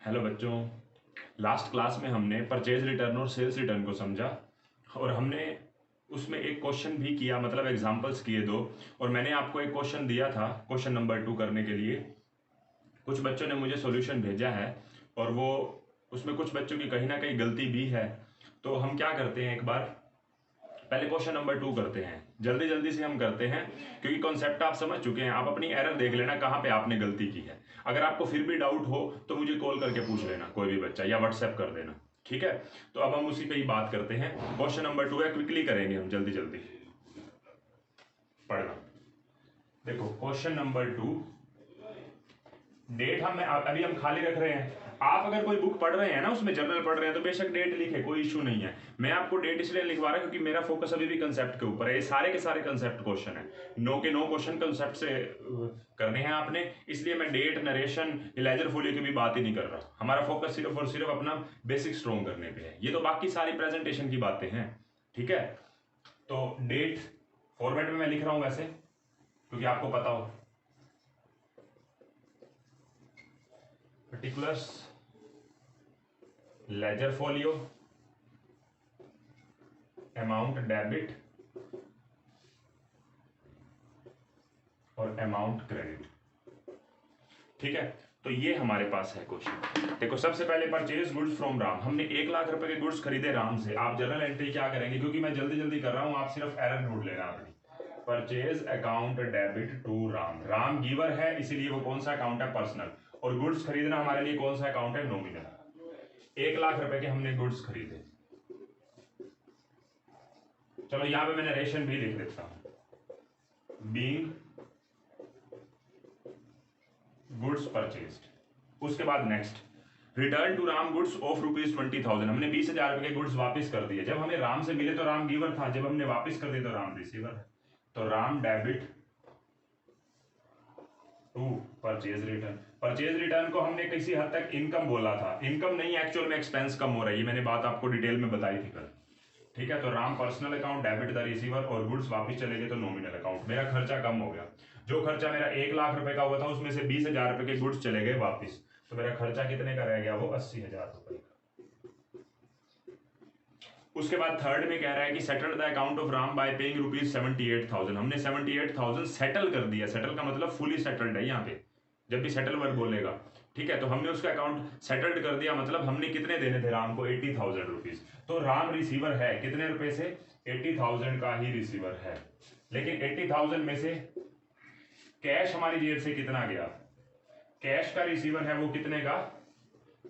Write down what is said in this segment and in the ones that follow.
Hello बच्चों। Last class में हमने परचेज रिटर्न और सेल्स रिटर्न को समझा और हमने उसमें एक क्वेश्चन भी किया, मतलब एग्जांपल्स किए दो। और मैंने आपको एक क्वेश्चन दिया था क्वेश्चन नंबर 2 करने के लिए। कुछ बच्चों ने मुझे सॉल्यूशन भेजा है और वो उसमें कुछ बच्चों की कहीं ना कहीं गलती भी है। तो हम क्या करते हैं, एक बार पहले क्वेश्चन नंबर 2 करते हैं, जल्दी जल्दी से हम करते हैं क्योंकि कॉन्सेप्ट आप समझ चुके हैं। आप अपनी एरर देख लेना कहाँ पे आपने गलती की है। अगर आपको फिर भी डाउट हो तो मुझे कॉल करके पूछ लेना, कोई भी बच्चा, या व्हाट्सएप कर देना, ठीक है। तो अब हम उसी पे ही बात करते हैं। क्वेश्चन नंबर 2 है, क्विकली करेंगे हम, जल्दी जल्दी पढ़ना। देखो क्वेश्चन नंबर 2, डेट हम अभी हम खाली रख रहे हैं। आप अगर कोई बुक पढ़ रहे हैं ना, उसमें जर्नल पढ़ रहे हैं, तो बेशक डेट लिखे, कोई इशू नहीं है। मैं आपको डेट इसलिए लिखवा रहा हूं क्योंकि मेरा फोकस अभी भी कंसेप्ट के ऊपर है। ये सारे के सारे कंसेप्ट क्वेश्चन है, नो के नो क्वेश्चन कंसेप्ट से करने हैं आपने, इसलिए मैं डेट, नरेशन, इलेजर फोलियो की भी बात ही नहीं कर रहा। हमारा फोकस सिर्फ और सिर्फ अपना बेसिक स्ट्रॉन्ग करने पे है। ये तो बाकी सारी प्रेजेंटेशन की बातें हैं, ठीक है। तो डेट फॉर्मेट में मैं लिख रहा हूं वैसे, क्योंकि आपको पता हो। Particulars, ledger folio, amount debit और अमाउंट क्रेडिट, ठीक है। तो ये हमारे पास है क्वेश्चन। देखो सबसे पहले परचेज गुड्स फ्रॉम राम, हमने 1 लाख रुपए के गुड्स खरीदे राम से। आप जर्नल एंट्री क्या करेंगे, क्योंकि मैं जल्दी जल्दी कर रहा हूं, आप सिर्फ एरर ढूंढ लेना अपनी। Purchase account debit to Ram, Ram giver है इसीलिए वो कौन सा अकाउंट है, पर्सनल। और गुड्स खरीदना हमारे लिए कौन सा अकाउंट है, नॉमिनल। 1 लाख रुपए के हमने गुड्स खरीदे। चलो यहां पे मैंने रेशन भी लिख देता हूं, बीइंग गुड्स परचेज्ड। उसके बाद next, return to Ram goods of ₹20,000, हमने 20,000 रुपए के गुड्स वापस कर दिए। जब हमें राम से मिले तो राम गिवर था, जब हमने वापस कर दिए तो राम रिसीवर है। तो Ram debit to purchase return. Purchase return को हमने किसी हद तक इनकम बोला था, इनकम नहीं, एक्चुअल में एक्सपेंस कम हो रहा है। ये मैंने बात आपको डिटेल में बताई थी कल, ठीक है। तो Ram personal account debit the receiver और गुड्स वापस चले गए तो नॉमिनल अकाउंट। मेरा खर्चा कम हो गया, जो खर्चा मेरा 1 लाख रुपए का हुआ था उसमें से 20,000 रुपए के गुड्स चले गए वापस, तो मेरा खर्चा कितने का रह गया, वो 80,000 रुपए का। उसके बाद थर्ड में कह रहा है कि settle the account of Ram bye paying ₹78,000, हमने 78,000 सेटल कर दिया। सेटल का मतलब फुली सेटल्ड है यहाँ पे, जब भी सेटल वर्ड बोलेगा, ठीक है। तो हमने उसका अकाउंट सेटल्ड कर दिया, मतलब हमने कितने देने थे राम को, 80,000 रुपीज। तो राम रिसीवर है कितने रुपए से, 80,000 का ही रिसीवर है। लेकिन 80,000 में से कैश हमारी जेब से कितना गया, कैश का रिसीवर है वो कितने का,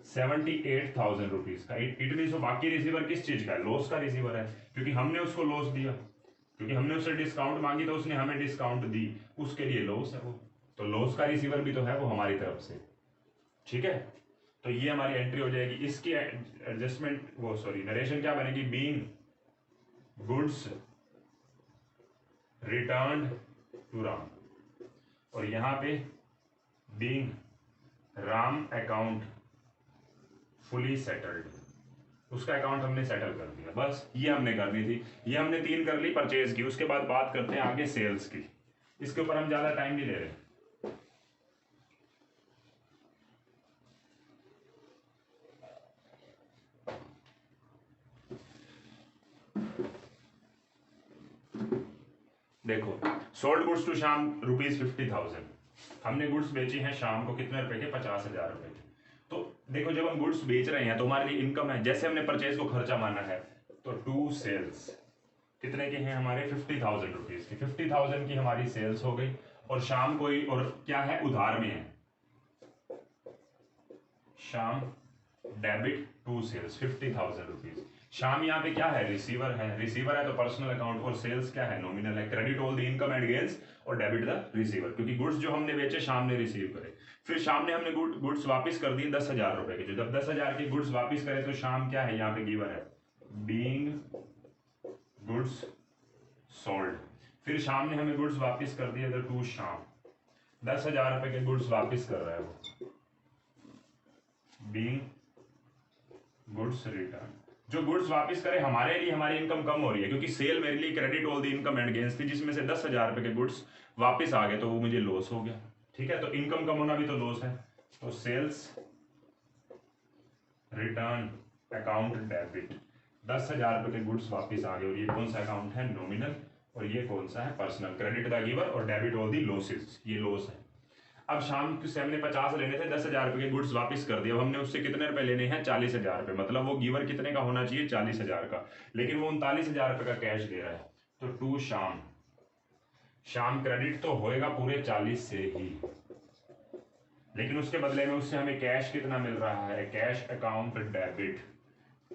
78,000 रुपीज का। इट मीन बाकी रिसीवर किस चीज का है, लॉस का रिसीवर है, क्योंकि हमने उसको लॉस दिया, क्योंकि हमने उससे डिस्काउंट मांगी तो उसने हमें डिस्काउंट दी, उसके लिए लॉस है वो। तो लॉस का रिसीवर भी तो है वो हमारी तरफ से, ठीक है। तो ये हमारी एंट्री हो जाएगी। इसकी एडजस्टमेंट वो सॉरी नरेशन क्या बनेगी, being goods return to Ram, और यहां पे being Ram account fully settled, उसका अकाउंट हमने सेटल कर दिया। बस ये हमने करनी थी, ये हमने 3 कर ली परचेज की। उसके बाद बात करते हैं आगे सेल्स की, इसके ऊपर हम ज्यादा टाइम नहीं ले रहे। देखो सोल्ड गुड्स टू शाम ₹50,000, हमने गुड्स बेची हैं शाम को कितने रुपए के, 50,000 रुपए के। तो देखो जब हम गुड्स बेच रहे हैं तो हमारे लिए इनकम है, जैसे हमने परचेज को खर्चा माना है, तो टू सेल्स कितने के हैं हमारे, 50,000 रुपीज की। 50,000 की हमारी सेल्स हो गई, और शाम को ही, और क्या है, उधार में है, शाम डेबिट टू सेल्स 50,000 रुपीज। शाम यहाँ पे क्या है, रिसीवर है, रिसीवर है तो पर्सनल अकाउंट, और सेल्स क्या है, नॉमिनल है। Credit all the income and gains और डेबिट द रिसीवर, क्योंकि गुड्स जो हमने बेचे शाम ने रिसीव करे। फिर शाम ने हमने गुड्स वापस कर दिए 10,000 रुपए के। जब 10,000 के गुड्स वापस करे तो शाम क्या है, यहाँ पे गिवर है, बीइंग गुड्स सोल्ड। फिर शाम ने हमें गुड्स वापस कर दिए टू शाम, 10,000 रुपए के गुड्स वापस कर रहा है वो, बीइंग गुड्स रिटर्न। जो गुड्स वापस करे हमारे लिए, हमारी इनकम कम हो रही है, क्योंकि सेल मेरे लिए credit all the income and gains थी, जिसमें से 10,000 रुपए के गुड्स वापस आ गए, तो वो मुझे लॉस हो गया, ठीक है। तो इनकम कम होना भी तो लॉस है। तो सेल्स रिटर्न अकाउंट डेबिट, 10,000 रुपये के गुड्स वापस आ गए और ये कौन सा अकाउंट है, नॉमिनल, और ये कौन सा है, पर्सनल। क्रेडिट द गिवर और डेबिट ऑल दी लॉसेस, ये लॉस है। अब शाम से हमने 50 लेने थे, 10,000 रुपये के गुड्स वापस कर दिए। अब हमने उससे कितने रुपए लेने हैं, 40,000 रुपये, मतलब वो गिवर कितने का होना चाहिए, 40,000 का, लेकिन वो 39,000 रुपये का कैश दे रहा है। तो टू शाम, शाम क्रेडिट तो होएगा पूरे 40 से ही, लेकिन उसके बदले में उससे हमें कैश कितना मिल रहा है, cash account debit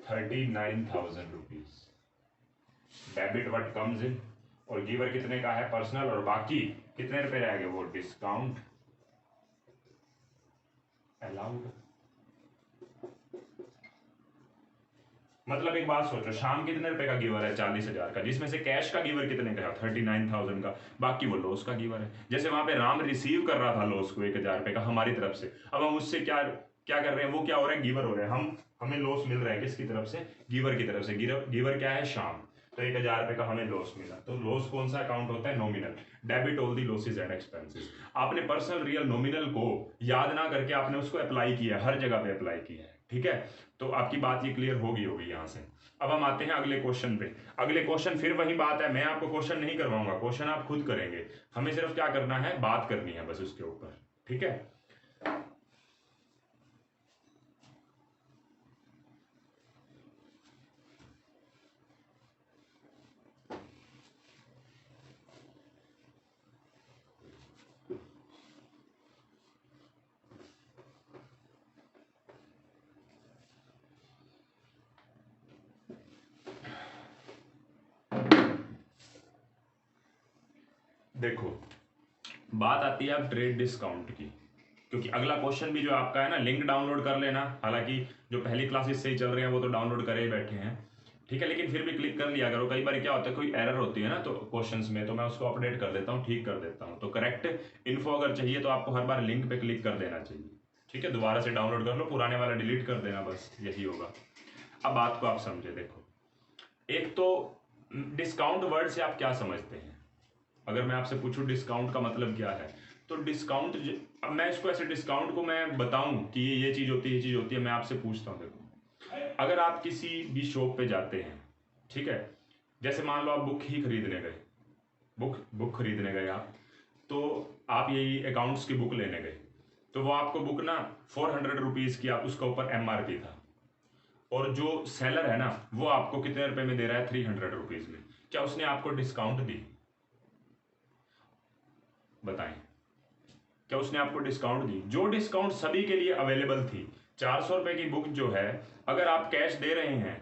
39,000 rupees, debit what comes in, और गिवर कितने का है, पर्सनल, और बाकी कितने रुपए रह गए, वो डिस्काउंट अलाउड। मतलब एक बात सोचो, शाम कितने रुपए का गिवर है, 40,000 का, जिसमें से कैश का गिवर कितने का है, 39,000 का, बाकी वो लॉस का गिवर है। जैसे वहां पे राम रिसीव कर रहा था लॉस को 1,000 रुपए का हमारी तरफ से, अब हम उससे क्या क्या कर रहे हैं, वो क्या हो रहा है, गिवर हो रहा है, हमें लॉस मिल रहा है किसकी तरफ से, गिवर की तरफ से। गिवर क्या है, शाम, तो 1,000 रुपए का हमें लॉस मिला। तो लॉस कौन सा अकाउंट होता है, nominal, debit all the losses and expenses. आपने पर्सनल रियल नॉमिनल को याद ना करके आपने उसको अप्लाई किया, हर जगह पे अप्लाई किया है, ठीक है। तो आपकी बात ये क्लियर होगी यहां से। अब हम आते हैं अगले क्वेश्चन पे। अगले क्वेश्चन फिर वही बात है, मैं आपको क्वेश्चन नहीं करवाऊंगा, क्वेश्चन आप खुद करेंगे, हमें सिर्फ क्या करना है, बात करनी है बस उसके ऊपर, ठीक है। देखो, बात आती है अब ट्रेड डिस्काउंट की, क्योंकि अगला क्वेश्चन भी जो आपका है ना, लिंक डाउनलोड कर लेना। हालांकि जो पहली क्लासेस से ही चल रहे हैं वो तो डाउनलोड करे ही बैठे हैं, ठीक है, लेकिन फिर भी क्लिक कर लिया करो। कई बार क्या होता है, कोई एरर होती है ना तो क्वेश्चंस में, तो मैं उसको अपडेट कर देता हूँ, ठीक कर देता हूँ। तो करेक्ट इन्फो अगर चाहिए तो आपको हर बार लिंक पे क्लिक कर देना चाहिए, ठीक है। दोबारा से डाउनलोड कर लो, पुराने वाला डिलीट कर देना, बस यही होगा। अब बात को आप समझे, देखो, एक तो डिस्काउंट वर्ड से आप क्या समझते हैं। अगर मैं आपसे पूछूं डिस्काउंट का मतलब क्या है, तो डिस्काउंट, अब मैं इसको ऐसे डिस्काउंट को मैं बताऊं कि ये चीज होती है, ये चीज होती है, मैं आपसे पूछता हूं, देखो, अगर आप किसी भी शॉप पे जाते हैं, ठीक है, जैसे मान लो आप बुक ही खरीदने गए, बुक खरीदने गए आप, तो आप यही अकाउंट्स की बुक लेने गए, तो वो आपको बुक ना 400 रुपीज की, आप उसका ऊपर MRP था, और जो सेलर है ना वो आपको कितने रुपए में दे रहा है, 300 रुपीज में। क्या उसने आपको डिस्काउंट दी, बताएं, क्या उसने आपको डिस्काउंट दी। जो डिस्काउंट सभी के लिए अवेलेबल थी, 400 रुपए की बुक जो है, अगर आप कैश दे रहे हैं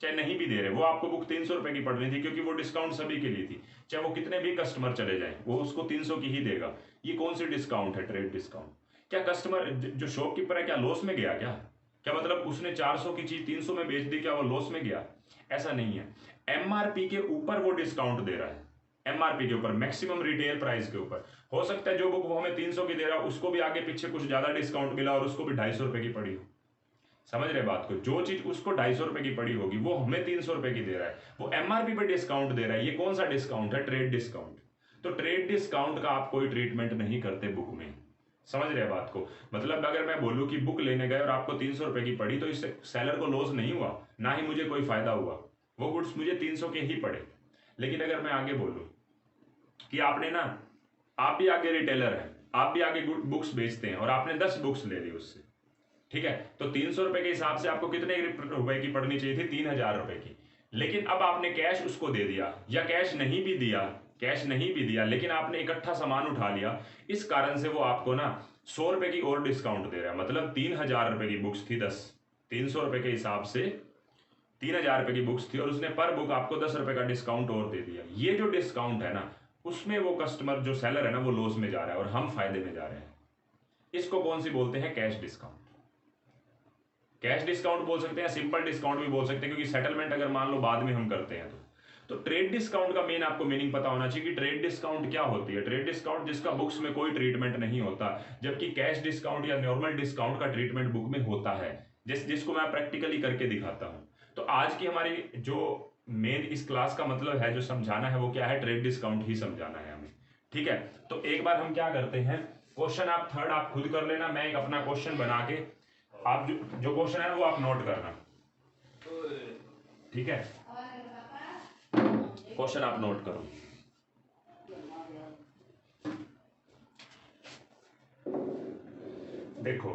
चाहे नहीं भी दे रहे, वो आपको बुक 300 रुपए की पड़नी थी, क्योंकि वो डिस्काउंट सभी के लिए थी, चाहे वो कितने भी कस्टमर चले जाए वो उसको 300 की ही देगा। ये कौन सी डिस्काउंट है, ट्रेड डिस्काउंट। क्या कस्टमर जो शॉपकीपर है क्या लॉस में गया, क्या मतलब उसने 400 की चीज 300 में बेच दी, क्या वो लॉस में गया, ऐसा नहीं है। MRP के ऊपर वो डिस्काउंट दे रहा है, MRP के ऊपर, मैक्सिमम रिटेल प्राइस के ऊपर। हो सकता है जो बुक वो हमें 300 की दे रहा है उसको भी आगे पीछे कुछ ज्यादा डिस्काउंट मिला और उसको भी 250 रुपए की पड़ी हो। समझ रहे बात को, जो चीज उसको 250 रुपए की पड़ी होगी वो हमें 300 रुपए की दे रहा है, वो MRP पे डिस्काउंट दे रहा है। ये कौन सा डिस्काउंट है, ट्रेड डिस्काउंट। तो ट्रेड डिस्काउंट का आप कोई ट्रीटमेंट नहीं करते बुक में, समझ रहे बात को। मतलब अगर मैं बोलूं कि बुक लेने गए और आपको 300 रुपए की पड़ी, तो इससे सेलर को लॉस नहीं हुआ, ना ही मुझे कोई फायदा हुआ, वो गुड्स मुझे 300 के ही पड़े। लेकिन अगर मैं आगे बोलूं कि आपने ना, आप भी आगे रिटेलर हैं, आप भी आगे बुक्स बेचते हैं और आपने 10 बुक्स ले ली उससे, ठीक है, तो 300 रुपए के हिसाब से आपको कितने रुपए की पड़नी चाहिए थी, 3,000 रुपए की। लेकिन अब आपने कैश उसको दे दिया, या कैश नहीं भी दिया, लेकिन आपने इकट्ठा सामान उठा लिया, इस कारण से वो आपको ना 100 रुपए की और डिस्काउंट दे रहा है। मतलब 3,000 रुपए की बुक्स थी 10, 300 रुपए के हिसाब से 3,000 रुपए की बुक्स थी, और उसने पर बुक आपको 10 रुपए का डिस्काउंट और दे दिया। ये जो डिस्काउंट है ना, उसमें वो कस्टमर जो सेलर है ना वो लॉस में जा रहा है और हम फायदे में जा रहे हैं। इसको कौन सी बोलते हैं, कैश डिस्काउंट। कैश डिस्काउंट बोल सकते हैं, सिंपल डिस्काउंट भी बोल सकते हैं, क्योंकि सेटलमेंट अगर मान लो बाद में हम करते हैं तो ट्रेड डिस्काउंट का मेन आपको मीनिंग पता होना चाहिए कि ट्रेड डिस्काउंट क्या होती है। ट्रेड डिस्काउंट जिसका बुक्स में कोई ट्रीटमेंट नहीं होता, जबकि कैश डिस्काउंट या नॉर्मल डिस्काउंट का ट्रीटमेंट बुक में होता है, जिसको मैं प्रैक्टिकली करके दिखाता हूं। तो आज की हमारी जो मेन इस क्लास का मतलब है, जो समझाना है वो क्या है, ट्रेड डिस्काउंट ही समझाना है हमें, ठीक है। तो एक बार हम क्या करते हैं, क्वेश्चन आप थर्ड आप खुद कर लेना, मैं एक अपना क्वेश्चन बना के आप जो क्वेश्चन है वो आप नोट करना, ठीक है? क्वेश्चन आप नोट करो। देखो,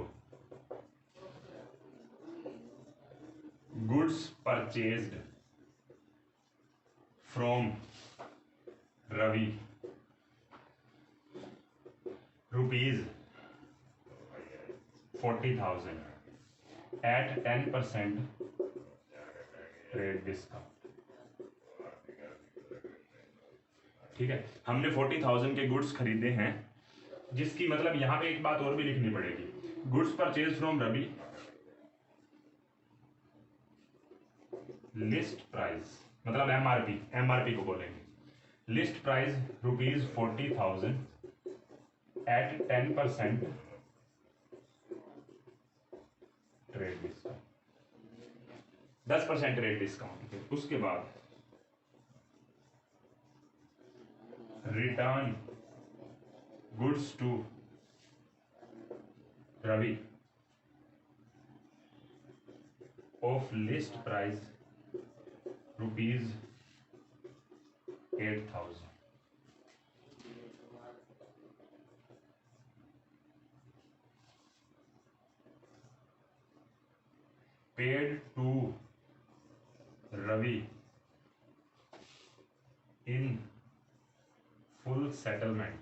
goods purchased from Ravi rupees 40,000 at 10% trade discount. ठीक है, हमने 40,000 के गुड्स खरीदे हैं, जिसकी मतलब यहां पे एक बात और भी लिखनी पड़ेगी, goods purchase from Ravi list price, मतलब एमआरपी, एमआरपी को बोलेंगे list price rupees 40,000 at 10% trade discount, 10% trade discount. उसके बाद return goods to Ravi of list price rupees 8,000। Paid to Ravi in full settlement,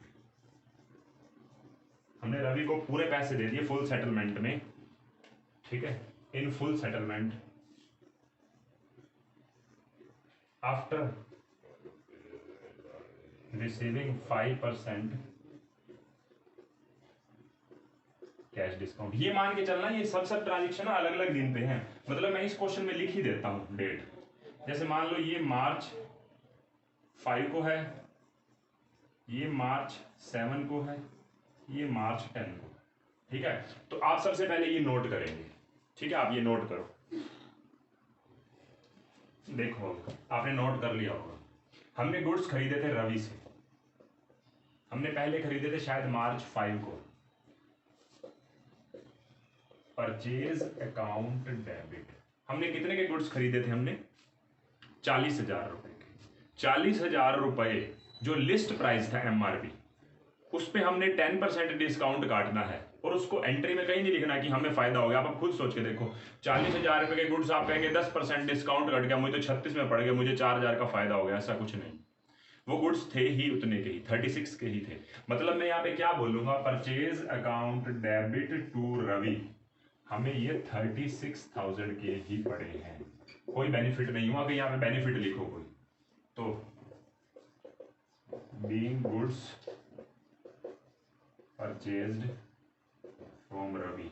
हमने रवि को पूरे पैसे दे दिए फुल सेटलमेंट में, ठीक है, इन full settlement after receiving 5% cash discount. ये मान के चलना ये सब ट्रांजेक्शन अलग अलग दिन पे हैं, मतलब मैं इस क्वेश्चन में लिख ही देता हूं डेट। जैसे मान लो ये मार्च 5 को है, ये मार्च 7 को है, ये मार्च 10 को, ठीक है? तो आप सबसे पहले ये नोट करेंगे, ठीक है? आप ये नोट करो, देखो आपने नोट कर लिया होगा। हमने गुड्स खरीदे थे रवि से, हमने पहले खरीदे थे शायद मार्च 5 को। परचेज अकाउंट डेबिट, हमने कितने के गुड्स खरीदे थे? हमने 40,000 रुपए के। 40,000 रुपए जो लिस्ट प्राइस था एमआरपी, उस पे हमने 10% डिस्काउंट काटना है, और उसको एंट्री में कहीं नहीं लिखना कि हमें फायदा हो गया। आप खुद सोच के देखो, 40,000 रुपए के गुड्स आप कहेंगे 10% डिस्काउंट कट गया, मुझे तो 36 में पड़ गया, मुझे 4,000 का फायदा हो गया, ऐसा कुछ नहीं। वो गुड्स थे ही उतने के ही, 36 के ही थे। मतलब मैं यहाँ पे क्या बोलूंगा, purchase account debit to Ravi, हमें ये 36,000 के ही पड़े हैं, कोई बेनिफिट नहीं हुआ कि यहाँ पे बेनिफिट लिखो कोई। तो being goods purchased from Ravi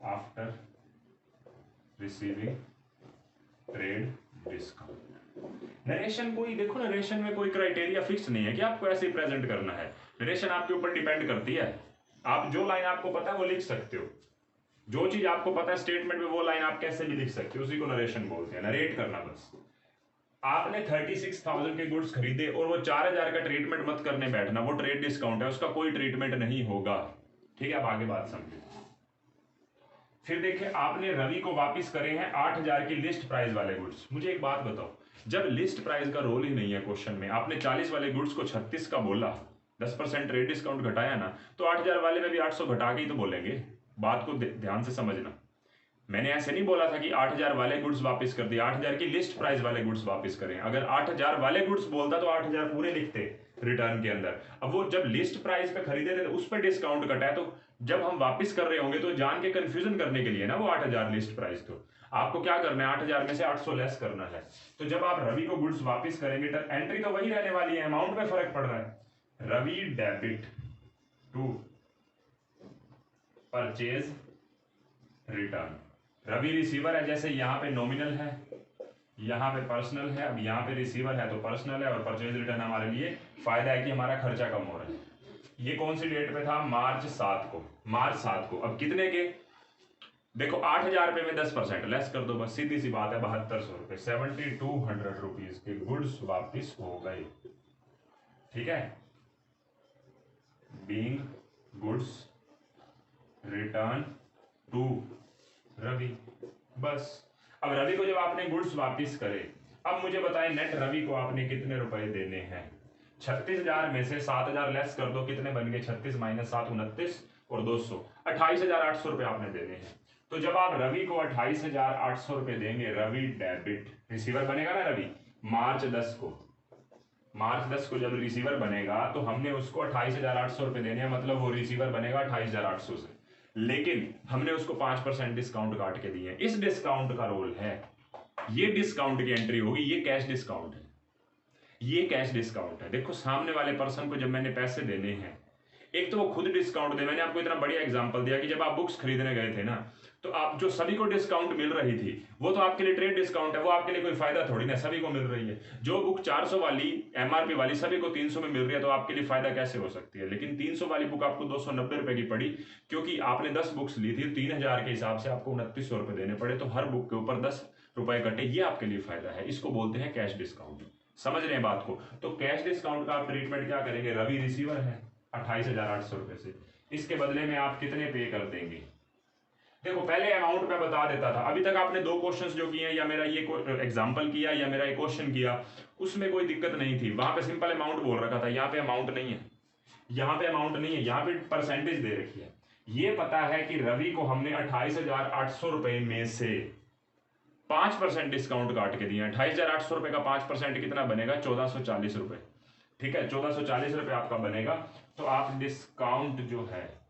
after receiving trade discount. Narration कोई देखो, नरेशन में कोई क्राइटेरिया फिक्स नहीं है कि आपको ऐसे ही प्रेजेंट करना है, नरेशन आपके ऊपर डिपेंड करती है। आप जो लाइन आपको पता है वो लिख सकते हो, जो चीज आपको पता है स्टेटमेंट में वो लाइन आप कैसे भी लिख सकते हो, उसी को नरेशन बोलते हैं, नरेट करना। बस आपने 36,000 के गुड्स खरीदे और वो 4,000 का ट्रीटमेंट मत करने बैठना, वो ट्रेड डिस्काउंट है, उसका कोई ट्रीटमेंट नहीं होगा, ठीक है? आप आगे बात समझे। फिर देखिए, आपने रवि को वापस करे हैं 8,000 की लिस्ट प्राइस वाले गुड्स। मुझे एक बात बताओ, जब लिस्ट प्राइस का रोल ही नहीं है क्वेश्चन में, आपने 40 वाले गुड्स को 36 का बोला, 10% ट्रेड डिस्काउंट घटाया ना, तो 8,000 वाले में भी 800 घटा के ही तो बोलेंगे। बात को ध्यान से समझना, मैंने ऐसे नहीं बोला था कि 8,000 वाले गुड्स वापस कर दिए, 8,000 की लिस्ट प्राइस वाले गुड्स वापस करें। अगर 8,000 वाले गुड्स बोलता तो 8,000 पूरे लिखते रिटर्न के अंदर। अब वो जब लिस्ट प्राइस पे खरीदे थे उस पर डिस्काउंट कटा है, तो जब हम वापस कर रहे होंगे तो जान के कंफ्यूजन करने के लिए ना वो 8,000 लिस्ट प्राइस, तो आपको क्या करना है, 8,000 में से 800 लेस करना है। तो जब आप रवि को गुड्स वापस करेंगे तो एंट्री तो वही रहने वाली है, अमाउंट में फर्क पड़ रहा है। Ravi debit to purchase return, Ravi receiver है, जैसे यहाँ पे नॉमिनल है, यहाँ पे पर्सनल है, अब यहाँ पे रिसीवर है तो पर्सनल है, और परचेज रिटर्न हमारे लिए फायदा है कि हमारा खर्चा कम हो रहा है। ये कौन सी डेट पे था? मार्च 7 को, मार्च 7 को। अब कितने के? देखो 8,000 रुपए में 10% लेस कर दो, बस सीधी सी बात है, 7,200 रुपए, 7,200 रुपीज के गुड्स वापिस हो गए, ठीक है? Being goods return to Ravi. बस अब रवि को जब आपने गुड्स वापिस करे, अब मुझे बताएं नेट रवि को आपने कितने रुपए देने हैं। 36,000 में से 7,000 लेस कर दो, कितने बन गए? 36 माइनस 7 29 और 200, 28,800 रुपए आपने देने हैं। तो जब आप रवि को 28,800 रुपए देंगे, रवि डेबिट रिसीवर बनेगा ना रवि, मार्च 10 को जब रिसीवर बनेगा तो हमने उसको 28,800 रुपए देने हैं, मतलब वो रिसीवर बनेगा 28,800 से, लेकिन हमने उसको 5% डिस्काउंट काट के दिए। इस डिस्काउंट का रोल है, ये डिस्काउंट की एंट्री होगी, ये कैश डिस्काउंट है, ये कैश डिस्काउंट है। देखो सामने वाले पर्सन को जब मैंने पैसे देने हैं, एक तो वो खुद डिस्काउंट दे, मैंने आपको इतना बढ़िया एग्जांपल दिया कि जब आप बुक्स खरीदने गए थे ना, तो आप जो सभी को डिस्काउंट मिल रही थी वो तो आपके लिए ट्रेड डिस्काउंट है, वो आपके लिए कोई फायदा थोड़ी ना, सभी को मिल रही है। जो बुक 400 वाली एमआरपी वाली सभी को 300 में मिल रही है, तो आपके लिए फायदा कैसे हो सकती है? लेकिन 300 वाली बुक आपको 290 रुपए की पड़ी, क्योंकि आपने 10 बुक्स ली थी, 3,000 के हिसाब से आपको 2900 रुपए देने पड़े, तो हर बुक के ऊपर 10 रुपए कटे, ये आपके लिए फायदा है। इसको बोलते हैं कैश डिस्काउंट। समझ रहे हैं बात को? तो कैश डिस्काउंट का आप ट्रीटमेंट क्या करेंगे? रवि रिसीवर है 28,800 रुपए से, इसके बदले में आप कितने पे कर देंगे? देखो पहले अमाउंट मैं बता देता था, अभी तक आपने 2 क्वेश्चंस जो किए हैं, या मेरा ये एग्जांपल किया या मेरा एक क्वेश्चन किया, उसमें कोई दिक्कत नहीं थी। वहां पे सिंपल अमाउंट बोल रखा था, यहाँ पे अमाउंट नहीं है, यहाँ पे अमाउंट नहीं है, यहाँ पे परसेंटेज दे रखी है। ये पता है कि रवि को हमने 28,800 रुपए में से 5% डिस्काउंट काट के दिए। 28,800 रुपए का 5% कितना बनेगा? 1,440 रुपए। ठीक है, 1,440 रुपए आपका बनेगा। तो आप डिस्काउंट जो है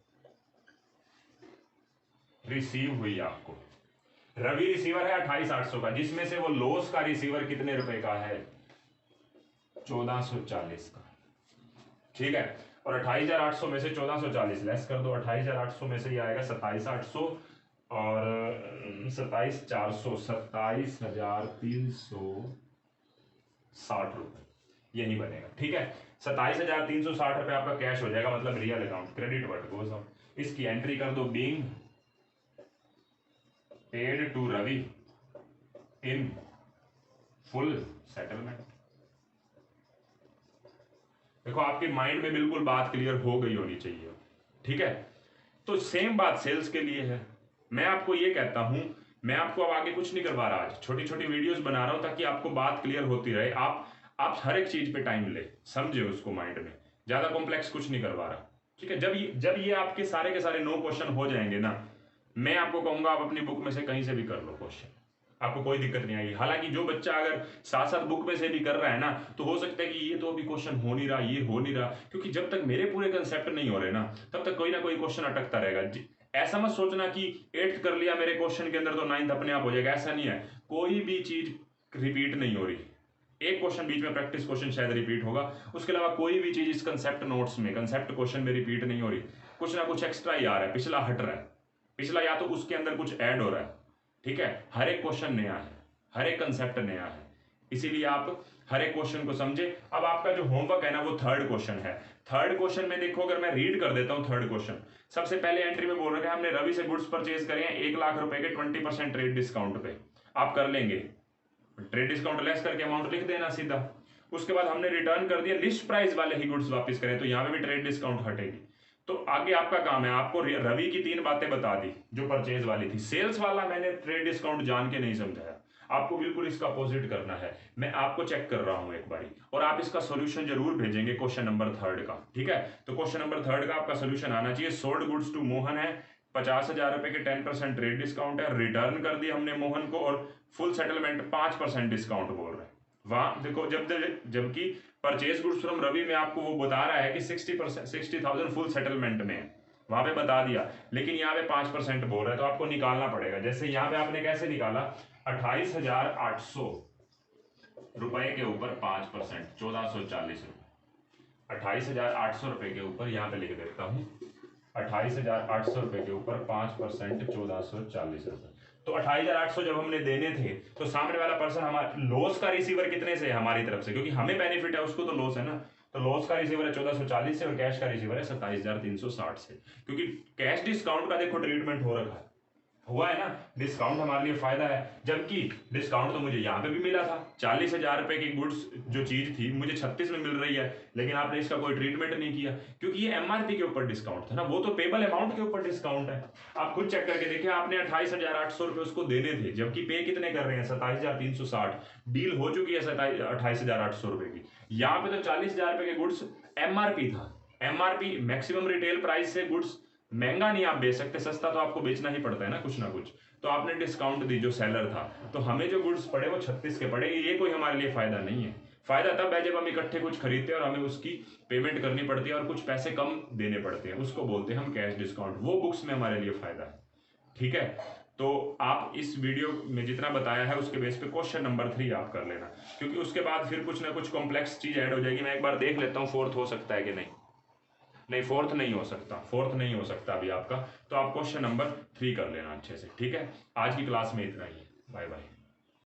रिसीव हुई आपको, रवि रिसीवर है 28,800 का, जिसमें से वो लॉस का रिसीवर कितने रुपए का है? 1,440 का। ठीक है, और 28,800 में से 1,440 लेस कर दो, 28,800 में से ये आएगा 27,800 और 27,400, 27,360 रुपए, यही बनेगा। ठीक है, 27,360 रुपए आपका कैश हो जाएगा, मतलब real account, credit word goes on. इसकी एंट्री कर दो, being paid to Ravi in full settlement. देखो आपके माइंड में बिल्कुल बात क्लियर हो गई होनी चाहिए। ठीक है, तो सेम बात सेल्स के लिए है। मैं आपको ये कहता हूं, मैं आपको अब आगे कुछ नहीं करवा रहा, आज छोटी छोटी वीडियोस बना रहा हूं ताकि आपको बात क्लियर होती रहे। आप हर एक चीज पे टाइम ले, समझे उसको माइंड में, ज्यादा कॉम्प्लेक्स कुछ नहीं करवा रहा। ठीक है, जब ये आपके सारे के सारे 9 क्वेश्चन हो जाएंगे ना, मैं आपको कहूंगा आप अपनी बुक में से कहीं से भी कर लो क्वेश्चन, आपको कोई दिक्कत नहीं आएगी। हालांकि जो बच्चा अगर साथ साथ बुक में से भी कर रहा है ना, तो हो सकता है कि ये तो अभी क्वेश्चन हो नहीं रहा, ये हो नहीं रहा, क्योंकि जब तक मेरे पूरे कंसेप्ट नहीं हो रहे ना, तब तक कोई ना कोई क्वेश्चन अटकता रहेगा। ऐसा मत सोचना कि 8th कर लिया मेरे क्वेश्चन के अंदर तो 9th अपने आप हो जाएगा, ऐसा नहीं है। कोई भी चीज रिपीट नहीं हो रही, एक क्वेश्चन बीच में प्रैक्टिस क्वेश्चन शायद रिपीट होगा, उसके अलावा कोई भी चीज इस कंसेप्ट नोट्स में, कंसेप्ट क्वेश्चन में रिपीट नहीं हो रही। कुछ ना कुछ एक्स्ट्रा ही आ रहा है, पिछला हट रहा है, पिछला या तो उसके अंदर कुछ ऐड हो रहा है। ठीक है, हर एक क्वेश्चन नया है, हर एक कंसेप्ट नया है, इसीलिए आप हर एक क्वेश्चन को समझे। अब आपका जो होमवर्क है ना, वो 3rd क्वेश्चन है। 3rd क्वेश्चन में देखो, अगर मैं रीड कर देता हूं 3rd क्वेश्चन, सबसे पहले एंट्री में बोल रहे हैं हमने रवि से गुड्स परचेज करे हैं 1 लाख रुपए के 20% ट्रेड डिस्काउंट पे। आप कर लेंगे, ट्रेड डिस्काउंट लेस करके अमाउंट लिख देना सीधा। उसके बाद हमने रिटर्न कर दिया, लिस्ट प्राइस वाले ही गुड्स वापस करें, तो यहां पे भी ट्रेड डिस्काउंट हटेगी। तो आगे आपका काम है, आपको रवि की 3 बातें बता दी जो परचेज वाली थी। सेल्स वाला मैंने ट्रेड डिस्काउंट जान के नहीं समझाया, आपको बिल्कुल इसका अपोजिट करना है। मैं आपको चेक कर रहा हूं एक बारी, और आप इसका सॉल्यूशन जरूर भेजेंगे क्वेश्चन नंबर 3rd का। ठीक है, तो क्वेश्चन नंबर 3rd का आपका सॉल्यूशन आना चाहिए। सोल्ड गुड्स टू मोहन है, 50,000 रुपए के 10% ट्रेड डिस्काउंट है, रिटर्न कर दिया हमने मोहन को, और फुल सेटलमेंट 5% डिस्काउंट बोल रहे हैं। वहां देखो, जबकि परचेज गुड्स फ्रॉम रवि में आपको वो बता रहा है कि 60,000 फुल सेटलमेंट में, वहां पे बता दिया, लेकिन यहाँ पे 5% बोल रहा है, तो आपको निकालना पड़ेगा। जैसे यहाँ पे आपने कैसे निकाला, 28,800 रुपए के ऊपर 5%, 1,440 रुपए। 28,800 रुपए के ऊपर यहाँ पे लिख देता हूँ, 28,800 रुपए के ऊपर 5%, 1,440 रुपए। तो 28,800 जब हमने देने थे, तो सामने वाला पर्सन हमारा लॉस का रिसीवर कितने से है? हमारी तरफ से, क्योंकि हमें बेनिफिट है, उसको तो लॉस है ना। तो लॉस का रिसीवर है 1,440 से, और कैश का रिसीवर है 27,360 से। क्योंकि कैश डिस्काउंट का देखो ट्रीटमेंट हो रखा है, हुआ है ना, डिस्काउंट हमारे लिए फायदा है। जबकि डिस्काउंट तो मुझे यहाँ पे भी मिला था, 40,000 रुपए की गुड्स जो चीज थी मुझे 36 में मिल रही है, लेकिन आपने इसका कोई ट्रीटमेंट नहीं किया, क्योंकि ये एमआरपी के ऊपर डिस्काउंट था ना, वो तो पेबल अमाउंट के ऊपर डिस्काउंट है। आप खुद चेक करके देखिए, आपने 28,800 रुपए उसको देने थे, जबकि पे कितने कर रहे हैं, 27,360। डील हो चुकी है 28,800 रुपए की। यहाँ पे तो 40,000 रुपए के गुड्स एमआरपी था। एमआरपी मैक्सिमम रिटेल प्राइस से गुड्स महंगा नहीं आप बेच सकते, सस्ता तो आपको बेचना ही पड़ता है ना कुछ ना कुछ। तो आपने डिस्काउंट दी जो सेलर था, तो हमें जो गुड्स पड़े वो 36 के पड़े। ये कोई हमारे लिए फायदा नहीं है। फायदा तब है जब हम इकट्ठे कुछ खरीदते हैं और हमें उसकी पेमेंट करनी पड़ती है और कुछ पैसे कम देने पड़ते हैं, उसको बोलते हैं हम कैश डिस्काउंट। वो बुक्स में हमारे लिए फायदा है। ठीक है, तो आप इस वीडियो में जितना बताया है उसके बेस पे क्वेश्चन नंबर 3 आप कर लेना, क्योंकि उसके बाद फिर कुछ ना कुछ कॉम्प्लेक्स चीज ऐड हो जाएगी। मैं एक बार देख लेता हूँ फोर्थ हो सकता है कि नहीं। नहीं, फोर्थ नहीं हो सकता, फोर्थ नहीं हो सकता अभी आपका। तो आप क्वेश्चन नंबर 3 कर लेना अच्छे से। ठीक है, आज की क्लास में इतना ही है। Bye bye.